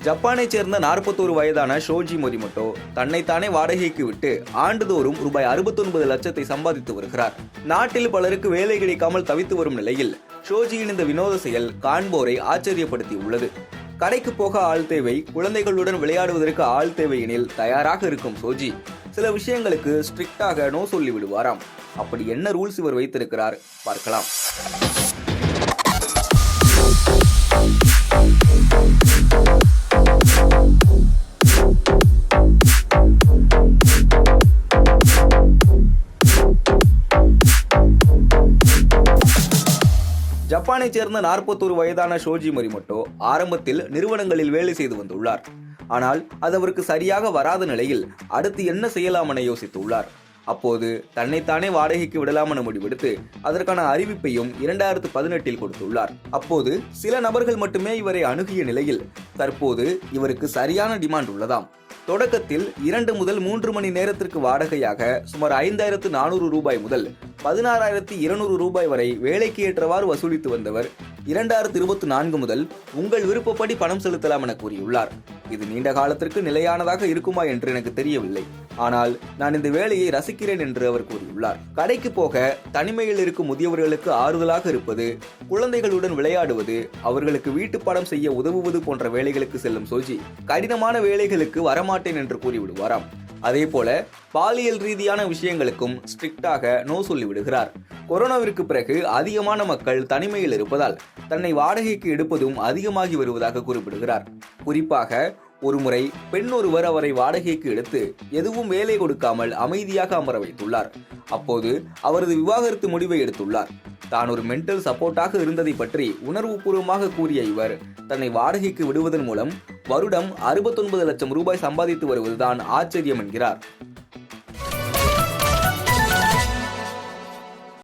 ஜப்பானைச் சேர்ந்த 41 வயதான ஷோஜி மொரிமோட்டோ தன்னைத்தானே வாடகைக்கு விட்டு ஆண்டுதோறும் ரூபாய் 69 லட்சத்தை சம்பாதித்து வருகிறார். நாட்டில் பலருக்கு வேலை கிடைக்காமல் தவித்து வரும் நிலையில் ஷோஜியின் இந்த வினோத செயல் காண்போரை ஆச்சரியப்படுத்தி உள்ளது. கடைக்கு போக ஆள் தேவை, குழந்தைகளுடன் விளையாடுவதற்கு ஆள் தேவை எனில் தயாராக இருக்கும் ஷோஜி சில விஷயங்களுக்கு ஸ்ட்ரிக்டாக நோ சொல்லி விடுவாராம். அப்படி என்ன ரூல்ஸ் இவர் வைத்திருக்கிறார் பார்க்கலாம். ஜப்பானைச் சேர்ந்த 41 வயதான ஷோஜி மொரிமோட்டோ ஆரம்பத்தில் நிறுவனங்களில் வேலை செய்து வந்துள்ளார். ஆனால் அது அவருக்கு சரியாக வராத நிலையில் அடுத்து என்ன செய்யலாம் என யோசித்துள்ளார். அப்போது தன்னைத்தானே வாடகைக்கு விடலாம் என முடிவெடுத்து அதற்கான அறிவிப்பையும் 2018 கொடுத்துள்ளார். அப்போது சில நபர்கள் மட்டுமே இவரை அணுகிய நிலையில் தற்போது இவருக்கு சரியான டிமாண்ட் உள்ளதாம். தொடக்கத்தில் 2 முதல் 3 மணி நேரத்திற்கு வாடகையாக சுமார் 5400 ரூபாய் முதல் 16200 ரூபாய் வரை வேலைக்கு ஏற்றவாறு வசூலித்து வந்தவர் 2024 முதல் உங்கள் விருப்பப்படி பணம் செலுத்தலாம் என கூறியுள்ளார். இது நீண்ட காலத்திற்கு நிலையானதாக இருக்குமா என்று எனக்கு தெரியவில்லை, ஆனால் நான் இந்த வேலையை ரசிக்கிறேன் என்று அவர் கூறியுள்ளார். கடைக்கு போக, தனிமையில் இருக்கும் முதியவர்களுக்கு ஆறுதலாக இருப்பது, குழந்தைகளுடன் விளையாடுவது, அவர்களுக்கு வீட்டு பாடம் செய்ய உதவுவது போன்ற வேலைகளுக்கு செல்லும் ஷோஜி கடினமான வேலைகளுக்கு வரமாட்டேன் என்று கூறிவிடுவாராம். அதே போல பாலியல் ரீதியான விஷயங்களுக்கும் ஸ்ட்ரிக்டாக நோ சொல்லிவிடுகிறார். கொரோனாவிற்கு பிறகு அதிகமான மக்கள் தனிமையில் இருப்பதால் தன்னை வாடகைக்கு எடுப்பதும் அதிகமாகி வருவதாக குறிப்பிடுகிறார். குறிப்பாக ஒருமுறை பெண் ஒருவர் அவரை வாடகைக்கு எடுத்து எதுவும் வேலை கொடுக்காமல் அமைதியாக அமர வைத்துள்ளார். அப்போது அவரது விவாகரத்து முடிவை எடுத்துள்ளார். தான் ஒரு மென்டல் சப்போர்ட்டாக இருந்ததை பற்றி உணர்வுபூர்வமாக கூறிய இவர் தன்னை வாடகைக்கு விடுவதன் மூலம் வருடம் 69 லட்சம் ரூபாய் சம்பாதித்து வருவதுதான் ஆச்சரியம் என்கிறார்.